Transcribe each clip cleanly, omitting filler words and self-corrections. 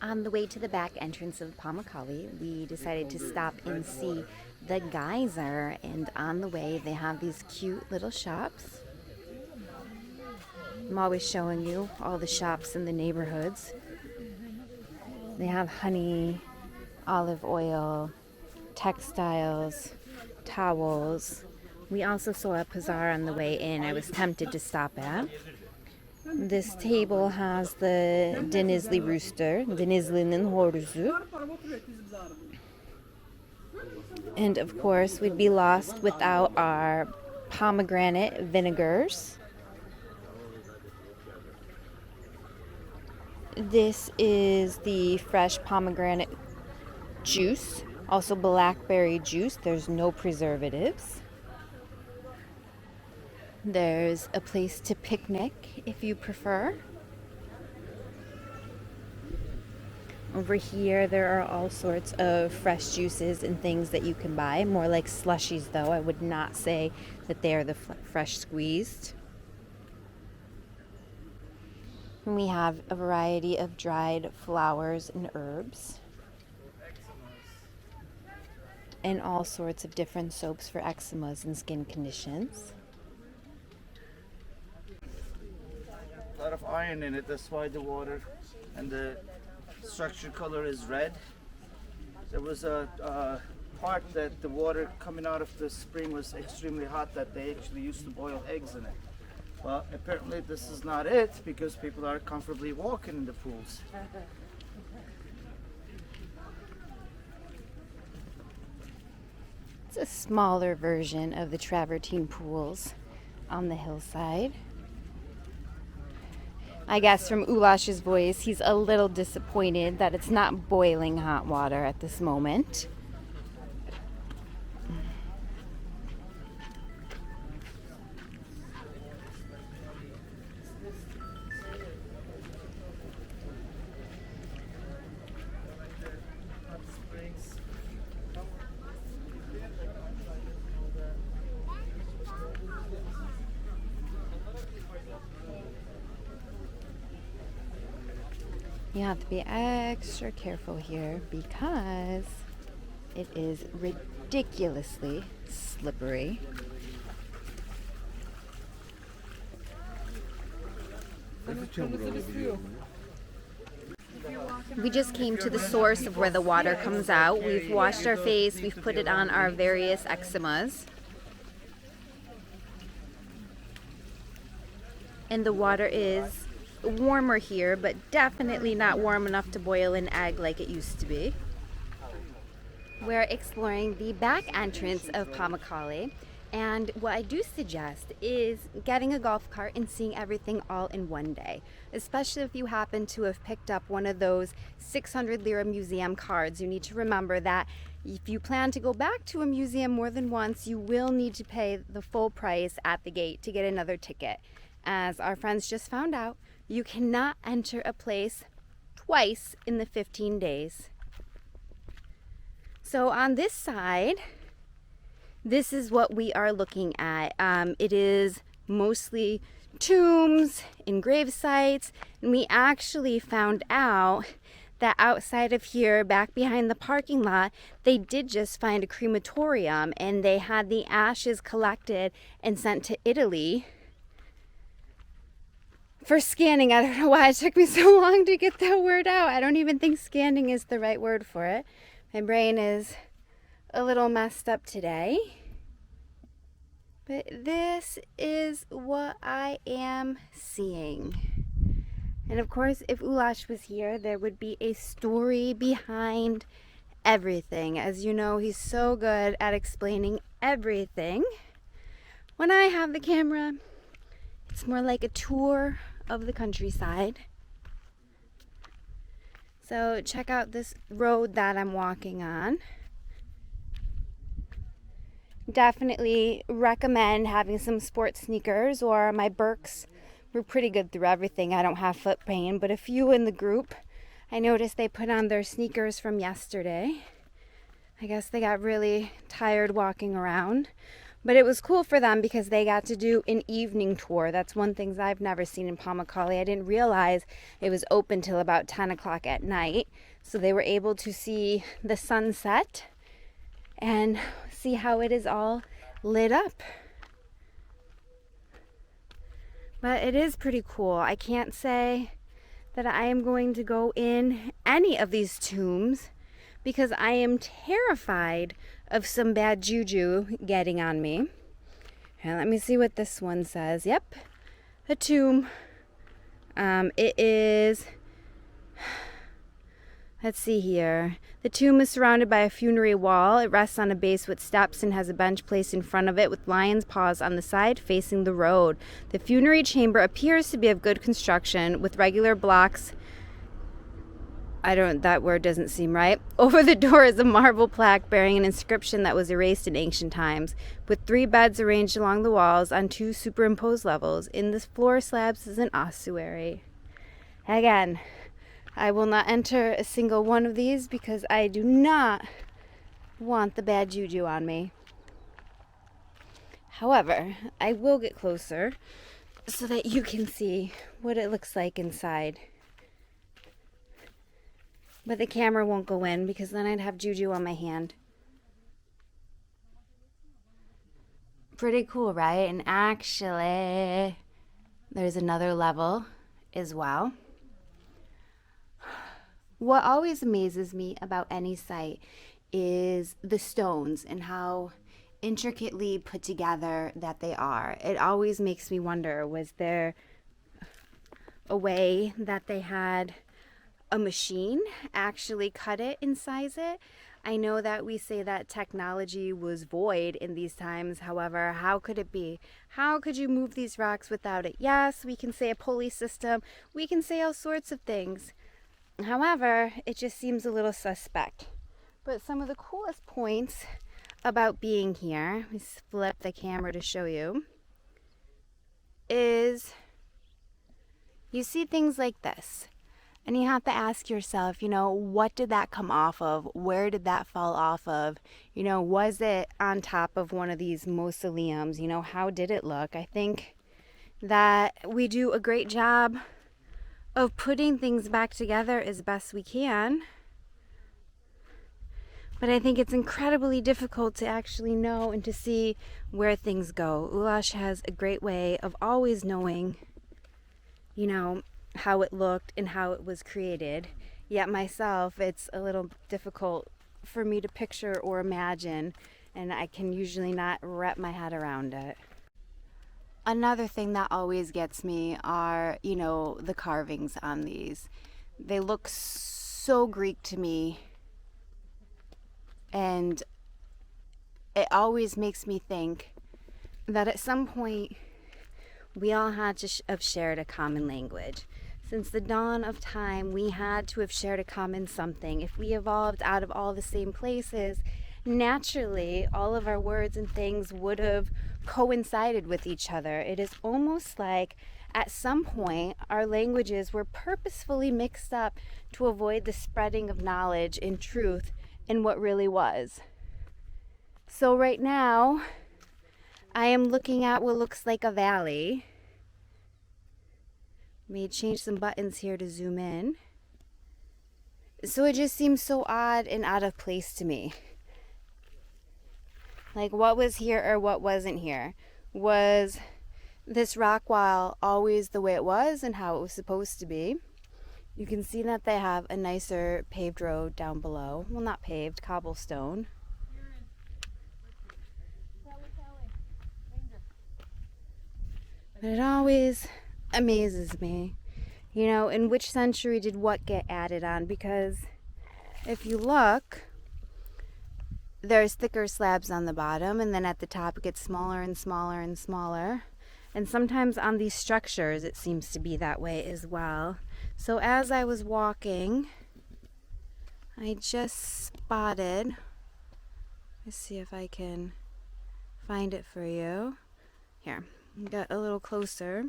On the way to the back entrance of Pamukkale, we decided to stop and see the geyser, and on the way they have these cute little shops. I'm always showing you all the shops in the neighborhoods. They have honey, olive oil, textiles, towels. We also saw a bazaar on the way in I was tempted to stop at. This table has the Denizli rooster, Denizli'nin horozu. And of course, we'd be lost without our pomegranate vinegars. This is the fresh pomegranate juice, also blackberry juice. There's no preservatives. There's a place to picnic if you prefer. Over here there are all sorts of fresh juices and things that you can buy. More like slushies though. I would not say that they are the fresh squeezed. And we have a variety of dried flowers and herbs. And all sorts of different soaps for eczemas and skin conditions. A lot of iron in it, that's why the water and the structure color is red. There was a part that the water coming out of the spring was extremely hot that they actually used to boil eggs in it. Well, apparently this is not it because people are comfortably walking in the pools. It's a smaller version of the travertine pools on the hillside. I guess from Ulash's voice, he's a little disappointed that it's not boiling hot water at this moment. You have to be extra careful here because it is ridiculously slippery. We just came to the source of where the water comes out. We've washed our face, we've put it on our various eczemas. And the water is warmer here, but definitely not warm enough to boil an egg like it used to be. We're exploring the back entrance of Pamukkale, and what I do suggest is getting a golf cart and seeing everything all in one day, especially if you happen to have picked up one of those 600 lira museum cards. You need to remember that if you plan to go back to a museum more than once, you will need to pay the full price at the gate to get another ticket. As our friends just found out, you cannot enter a place twice in the 15 days. So on this side, this is what we are looking at. It is mostly tombs and grave sites, and we actually found out that outside of here, back behind the parking lot, they did just find a crematorium, and they had the ashes collected and sent to Italy for scanning. I don't know why it took me so long to get that word out. I don't even think scanning is the right word for it. My brain is a little messed up today. But this is what I am seeing. And of course, if Ulash was here, there would be a story behind everything. As you know, he's so good at explaining everything. When I have the camera, it's more like a tour of the countryside. So check out this road that I'm walking on. Definitely recommend having some sports sneakers, or my Birks were pretty good through everything. I don't have foot pain, but a few in the group, I noticed they put on their sneakers from yesterday. I guess they got really tired walking around. But it was cool for them because they got to do an evening tour. That's one thing I've never seen in Pamukkale. I didn't realize it was open till about 10 o'clock at night. So they were able to see the sunset and see how it is all lit up. But it is pretty cool. I can't say that I am going to go in any of these tombs because I am terrified of some bad juju getting on me. And let me see what this one says. Yep, a tomb. It is, let's see here. The tomb is surrounded by a funerary wall. It rests on a base with steps and has a bench placed in front of it with lion's paws on the side facing the road. The funerary chamber appears to be of good construction with regular blocks. That word doesn't seem right. Over the door is a marble plaque bearing an inscription that was erased in ancient times, with 3 beds arranged along the walls on 2 superimposed levels. In the floor slabs is an ossuary. Again, I will not enter a single one of these because I do not want the bad juju on me. However, I will get closer so that you can see what it looks like inside. But the camera won't go in because then I'd have juju on my hand. Pretty cool, right? And actually, there's another level as well. What always amazes me about any site is the stones and how intricately put together that they are. It always makes me wonder, was there a way that they had a machine actually cut it and size it? I know that we say that technology was void in these times. However, how could it be? How could you move these rocks without it? Yes, we can say a pulley system. We can say all sorts of things. However, it just seems a little suspect. But some of the coolest points about being here, let's flip the camera to show you, is you see things like this. And you have to ask yourself, what did that come off of? Where did that fall off of? Was it on top of one of these mausoleums? How did it look? I think that we do a great job of putting things back together as best we can. But I think it's incredibly difficult to actually know and to see where things go. Ulash has a great way of always knowing, how it looked and how it was created. Yet myself, it's a little difficult for me to picture or imagine, and I can usually not wrap my head around it. Another thing that always gets me are, the carvings on these. They look so Greek to me, and it always makes me think that at some point we all had to have shared a common language. Since the dawn of time, we had to have shared a common something. If we evolved out of all the same places, naturally, all of our words and things would have coincided with each other. It is almost like at some point, our languages were purposefully mixed up to avoid the spreading of knowledge and truth in what really was. So right now, I am looking at what looks like a valley. Let me change some buttons here to zoom in. So it just seems so odd and out of place to me. Like, what was here or what wasn't here? Was this rock wall always the way it was and how it was supposed to be? You can see that they have a nicer paved road down below. Well, not paved, cobblestone. But it always amazes me, in which century did what get added on? Because if you look, there's thicker slabs on the bottom, and then at the top it gets smaller and smaller and smaller. And sometimes on these structures it seems to be that way as well. So as I was walking, I just spotted, let's see if I can find it for you. Here, get a little closer.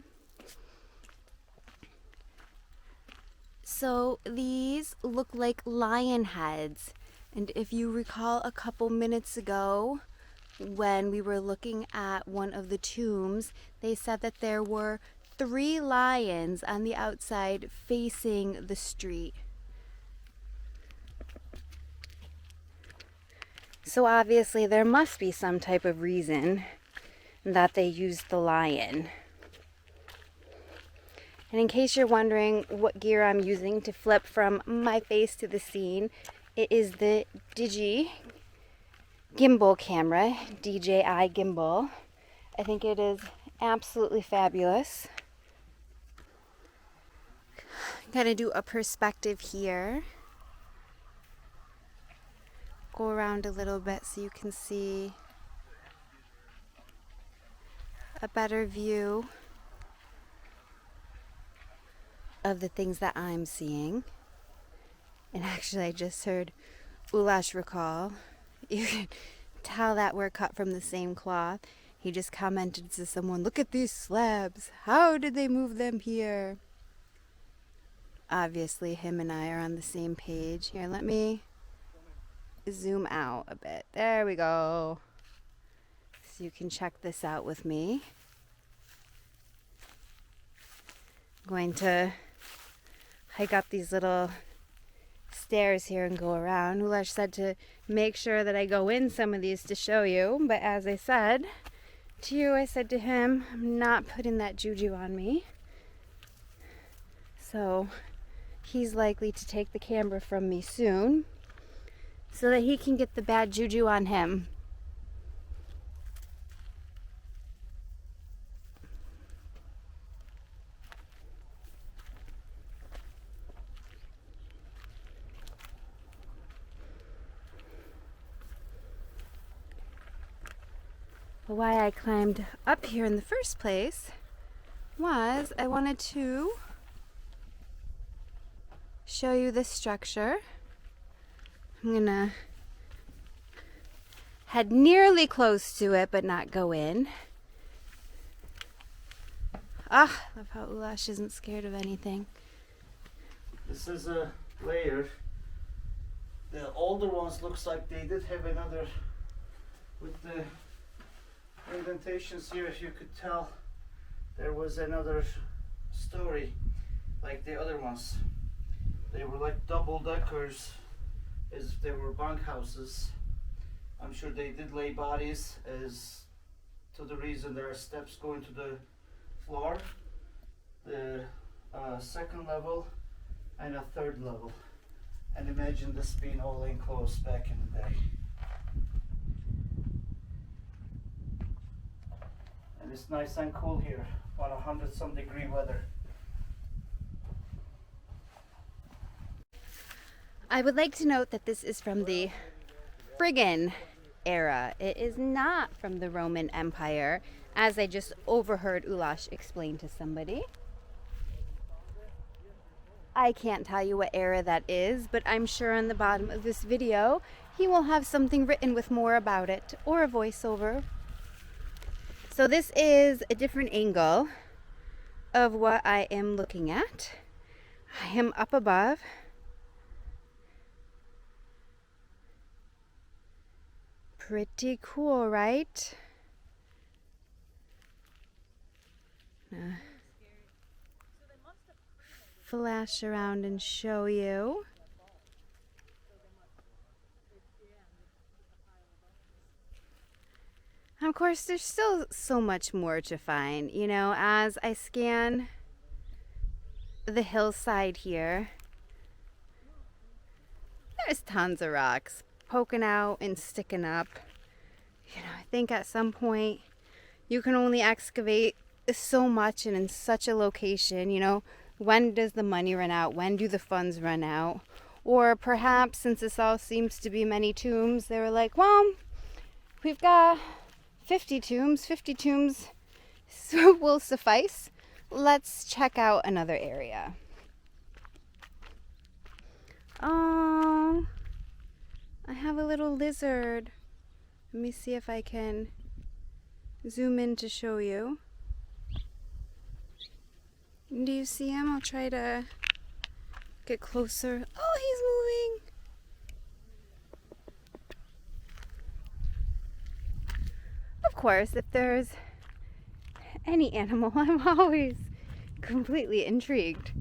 So these look like lion heads. And if you recall a couple minutes ago, when we were looking at one of the tombs, they said that there were 3 lions on the outside facing the street. So obviously there must be some type of reason that they used the lion. And in case you're wondering what gear I'm using to flip from my face to the scene, it is the Digi gimbal camera, DJI gimbal. I think it is absolutely fabulous. I'm gonna do a perspective here. Go around a little bit so you can see a better view of the things that I'm seeing. And actually I just heard Ulash recall. You can tell that we're cut from the same cloth. He just commented to someone, "Look at these slabs. How did they move them here?" Obviously him and I are on the same page. Here, let me zoom out a bit. There we go. So you can check this out with me. I'm going to hike up these little stairs here and go around. Ulash said to make sure that I go in some of these to show you, but as I said to you, I said to him, I'm not putting that juju on me. So he's likely to take the camera from me soon so that he can get the bad juju on him. Why I climbed up here in the first place was I wanted to show you this structure. I'm gonna head nearly close to it but not go in. Ah, I love how Ulash isn't scared of anything. This is a layer. The older ones looks like they did have another, with the indentations here, if you could tell, there was another story like the other ones. They were like double deckers, as if they were bunk houses. I'm sure they did lay bodies as to the reason there are steps going to the floor, the second level and a third level. And imagine this being all enclosed back in the day. And it's nice and cool here on 100-some degree weather. I would like to note that this is from the Friggin era. It is not from the Roman Empire, as I just overheard Ulash explain to somebody. I can't tell you what era that is, but I'm sure on the bottom of this video he will have something written with more about it, or a voiceover. So this is a different angle of what I am looking at. I am up above. Pretty cool, right? Flash around and show you. Of course, there's still so much more to find. You know, as I scan the hillside here, there's tons of rocks poking out and sticking up. You know, I think at some point you can only excavate so much and in such a location. You know, when does the money run out? When do the funds run out? Or perhaps, since this all seems to be many tombs, they were like, well, we've got 50 tombs will suffice. Let's check out another area. Oh, I have a little lizard. Let me see if I can zoom in to show you. Do you see him? I'll try to get closer. Oh, he's moving. course, if there's any animal, I'm always completely intrigued.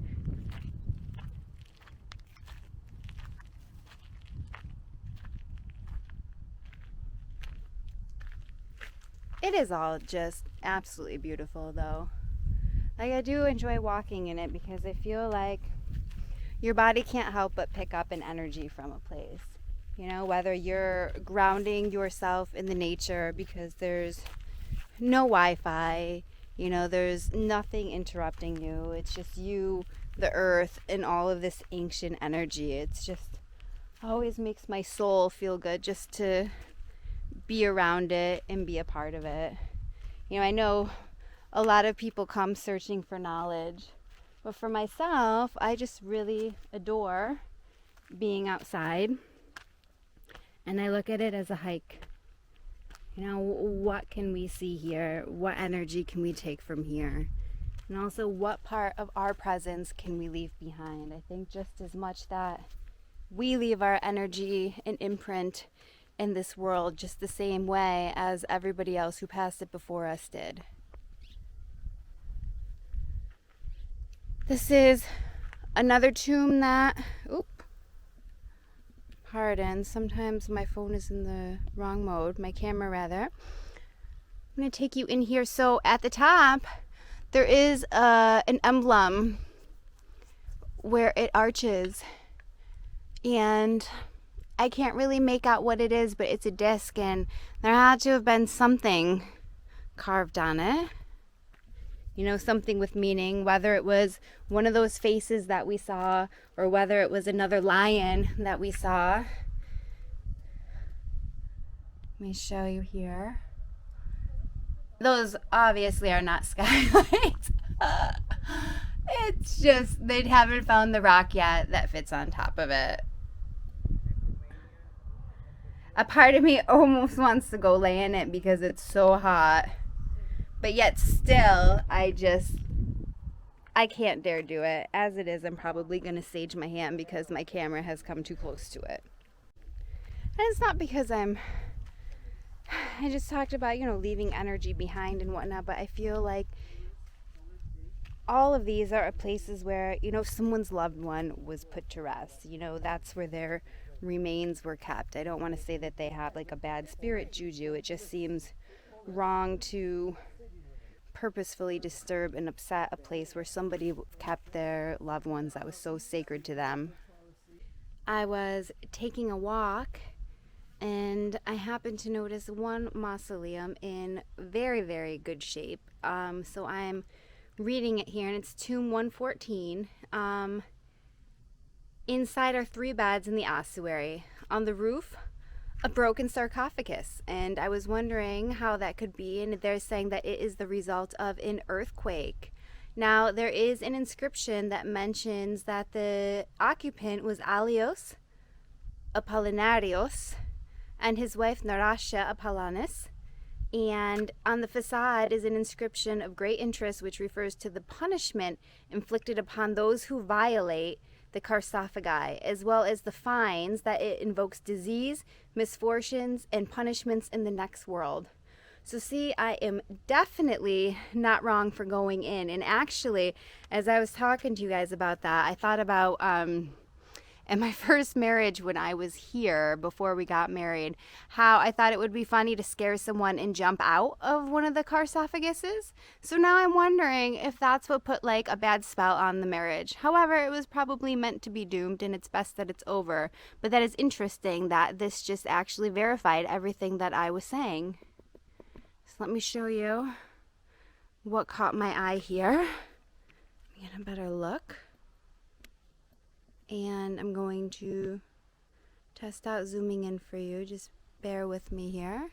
It is all just absolutely beautiful, though. Like, I do enjoy walking in it because I feel like your body can't help but pick up an energy from a place. You know, whether you're grounding yourself in the nature because there's no Wi-Fi, you know, there's nothing interrupting you. It's just you, the earth, and all of this ancient energy. It's just always makes my soul feel good just to be around it and be a part of it. You know, I know a lot of people come searching for knowledge, but for myself, I just really adore being outside, and I look at it as a hike. You know, what can we see here? What energy can we take from here? And also, what part of our presence can we leave behind? I think just as much that we leave our energy and imprint in this world just the same way as everybody else who passed it before us did. This is another tomb that, pardon, sometimes my phone is in the wrong mode, my camera rather. I'm going to take you in here. So at the top, there is an emblem where it arches, and I can't really make out what it is, but it's a disc, and there had to have been something carved on it. You know, something with meaning, whether it was one of those faces that we saw or whether it was another lion that we saw. Let me show you here. Those obviously are not skylights. It's just they haven't found the rock yet that fits on top of it. A part of me almost wants to go lay in it because it's so hot. But yet still, I can't dare do it. As it is, I'm probably going to sage my hand because my camera has come too close to it. And it's not because I just talked about, you know, leaving energy behind and whatnot, but I feel like all of these are places where, you know, someone's loved one was put to rest. You know, that's where their remains were kept. I don't want to say that they have like a bad spirit juju. It just seems wrong to purposefully disturb and upset a place where somebody kept their loved ones that was so sacred to them. I was taking a walk and I happened to notice one mausoleum in very, very good shape. So I'm reading it here, and it's tomb 114. Inside are 3 beds in the ossuary. On the roof, a broken sarcophagus, and I was wondering how that could be, and they're saying that it is the result of an earthquake. Now, there is an inscription that mentions that the occupant was Alios Apollinarios and his wife Narasha Apollonis, and on the facade is an inscription of great interest which refers to the punishment inflicted upon those who violate the sarcophagi, as well as the fines that it invokes disease, misfortunes, and punishments in the next world. So see, I am definitely not wrong for going in. And actually, as I was talking to you guys about that, I thought about in my first marriage when I was here before we got married, how I thought it would be funny to scare someone and jump out of one of the sarcophaguses. So now I'm wondering if that's what put like a bad spell on the marriage. However, it was probably meant to be doomed, and it's best that it's over. But that is interesting that this just actually verified everything that I was saying. So let me show you what caught my eye here. Let me get a better look. And I'm going to test out zooming in for you. Just bear with me here.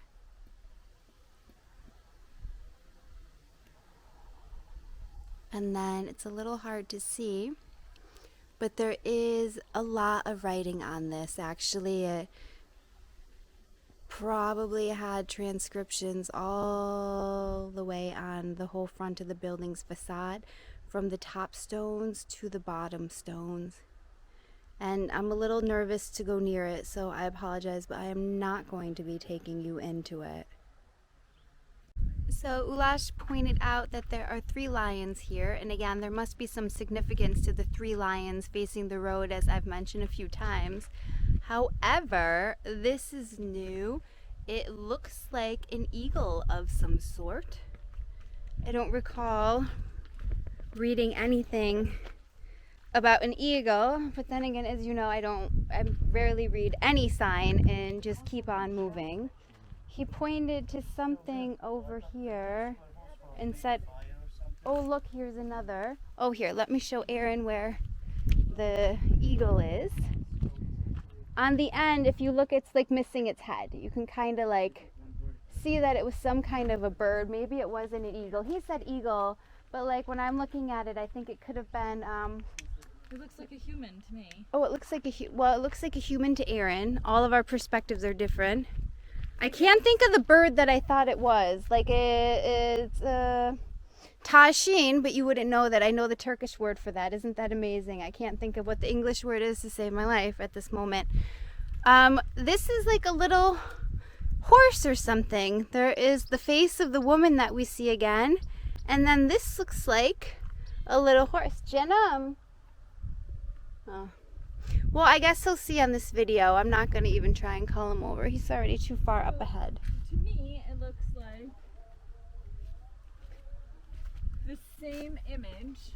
And then it's a little hard to see, but there is a lot of writing on this. Actually, it probably had transcriptions all the way on the whole front of the building's facade, from the top stones to the bottom stones. And I'm a little nervous to go near it, so I apologize, but I am not going to be taking you into it. So Ulash pointed out that there are 3 lions here, and again, there must be some significance to the 3 lions facing the road, as I've mentioned a few times. However, this is new. It looks like an eagle of some sort. I don't recall reading anything about an eagle, but then again, as you know, I rarely read any sign and just keep on moving. He pointed to something over here and said, oh look, here's another. Oh, here, let me show Aaron where the eagle is. On the end, if you look, it's like missing its head. You can kind of like see that it was some kind of a bird. Maybe it wasn't an eagle. He said eagle, but like when I'm looking at it, I think it could have been it looks like a human to me. oh, it looks like it looks like a human to Aaron. All of our perspectives are different. I can't think of the bird that I thought it was. Like it's Tajin, but you wouldn't know that. I know the Turkish word for that. Isn't that amazing? I can't think of what the English word is to save my life at this moment. This is like a little horse or something. There is the face of the woman that we see again. And then this looks like a little horse. Jenna. Oh. Well, I guess he'll see on this video. I'm not going to even try and call him over. He's already too far up ahead. To me, it looks like the same image.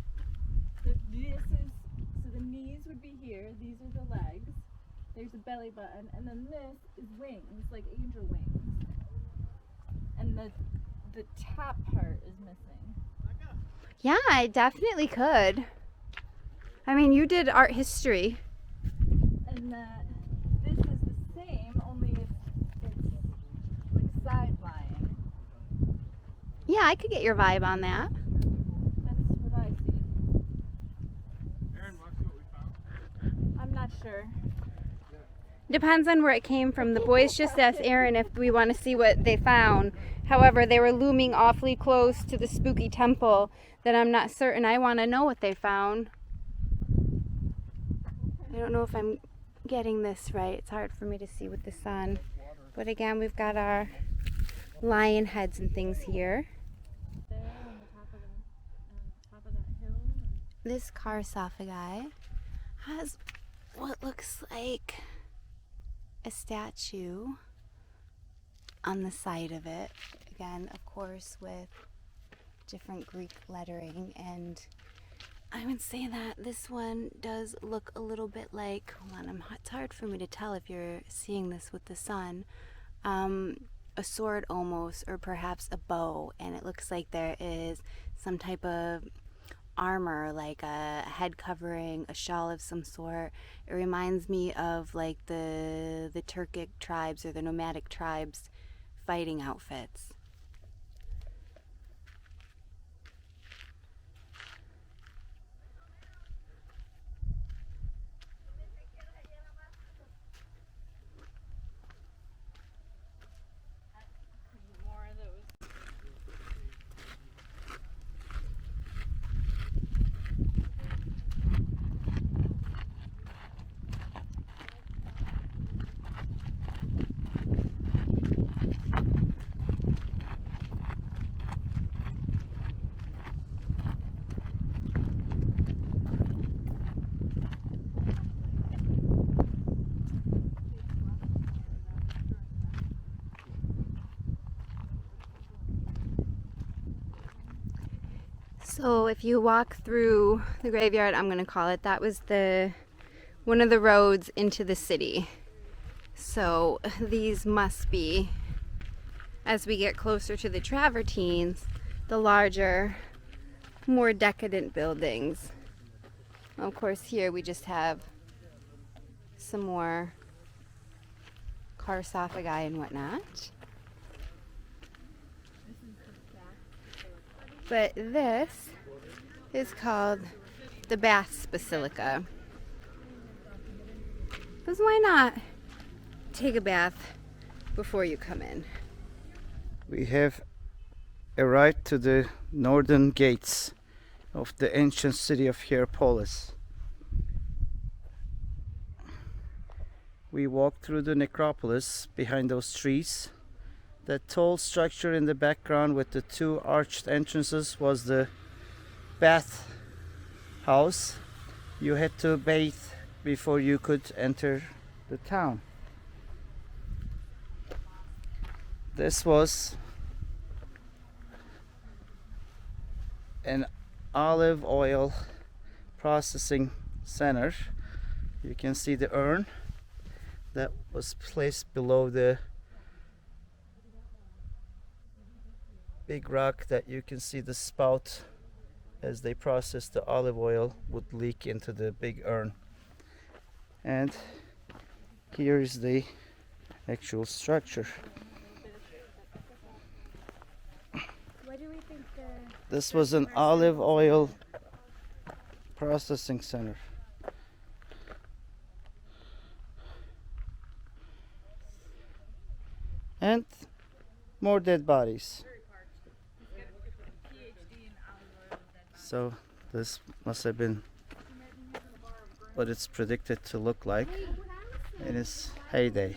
So the knees would be here. These are the legs. There's a belly button, and then this is wings, like angel wings. And the top part is missing. Yeah, I definitely could. I mean, you did art history. And that this is the same, only it's like side lying. Yeah, I could get your vibe on that. That's what I see. Aaron, want to see what we found? I'm not sure. Depends on where it came from. The boys just asked Aaron if we want to see what they found. However, they were looming awfully close to the spooky temple that I'm not certain I want to know what they found. I don't know if I'm getting this right. It's hard for me to see with the sun. But again, we've got our lion heads and things here. There on the top of that hill. This sarcophagi has what looks like a statue on the side of it. Again, of course, with different Greek lettering, and I would say that this one does look a little bit like, hold on, it's hard for me to tell if you're seeing this with the sun, a sword almost, or perhaps a bow, and it looks like there is some type of armor, like a head covering, a shawl of some sort. It reminds me of like the Turkic tribes or the nomadic tribes fighting outfits. More of those. So if you walk through the graveyard, I'm going to call it, that was one of the roads into the city. So these must be, as we get closer to the travertines, the larger, more decadent buildings. Of course, here we just have some more sarcophagi and whatnot. But this is called the Baths Basilica. Because why not take a bath before you come in? We have arrived to the northern gates of the ancient city of Hierapolis. We walked through the necropolis behind those trees, The tall structure in the background with the two arched entrances was the bath house. You had to bathe before you could enter the town. This was an olive oil processing center. You can see the urn that was placed below the big rock that you can see the spout as they process the olive oil would leak into the big urn. And here is the actual structure. What do we think This was an olive oil processing center. And more dead bodies. So this must have been what it's predicted to look like in its heyday.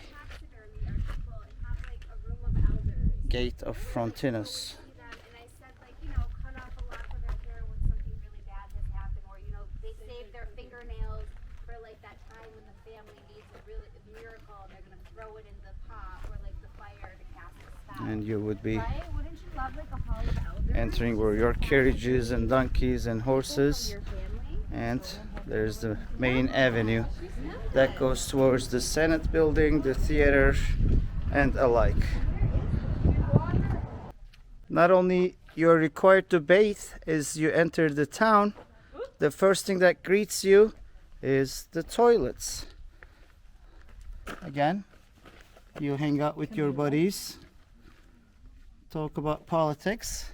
Gate of Frontinus. And I said, like, you know, cut off a lock of their hair when something really bad has happened, or, you know, they save their fingernails for like that time when the family needs a miracle and they're gonna throw it in the pot or like the fire to cast a spell. And you would be Right? Wouldn't you love like a hall of elders? entering where your carriages and donkeys and horses, Your family? and there's the main avenue that goes towards the Senate building, the theater, and alike. Not only you're required to bathe as you enter the town, the first thing that greets you is the toilets. Again, you hang out with your buddies, talk about politics,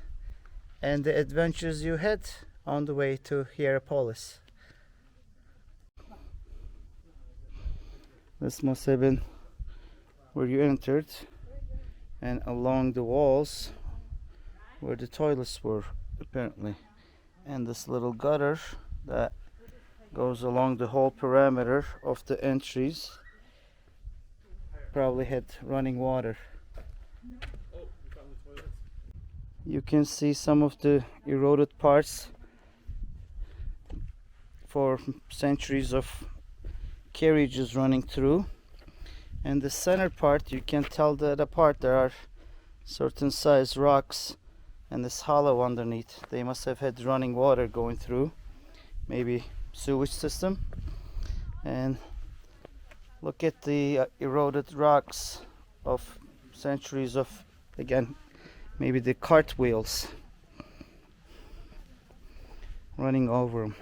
and the adventures you had on the way to Hierapolis. This must have been where you entered, and along the walls where the toilets were, apparently. And this little gutter that goes along the whole perimeter of the entries probably had running water. You can see some of the eroded parts for centuries of carriages running through. And the center part, you can tell that apart. There are certain size rocks and this hollow underneath. They must have had running water going through, maybe sewage system. And look at the eroded rocks of centuries of, again, maybe the cart wheels running over them.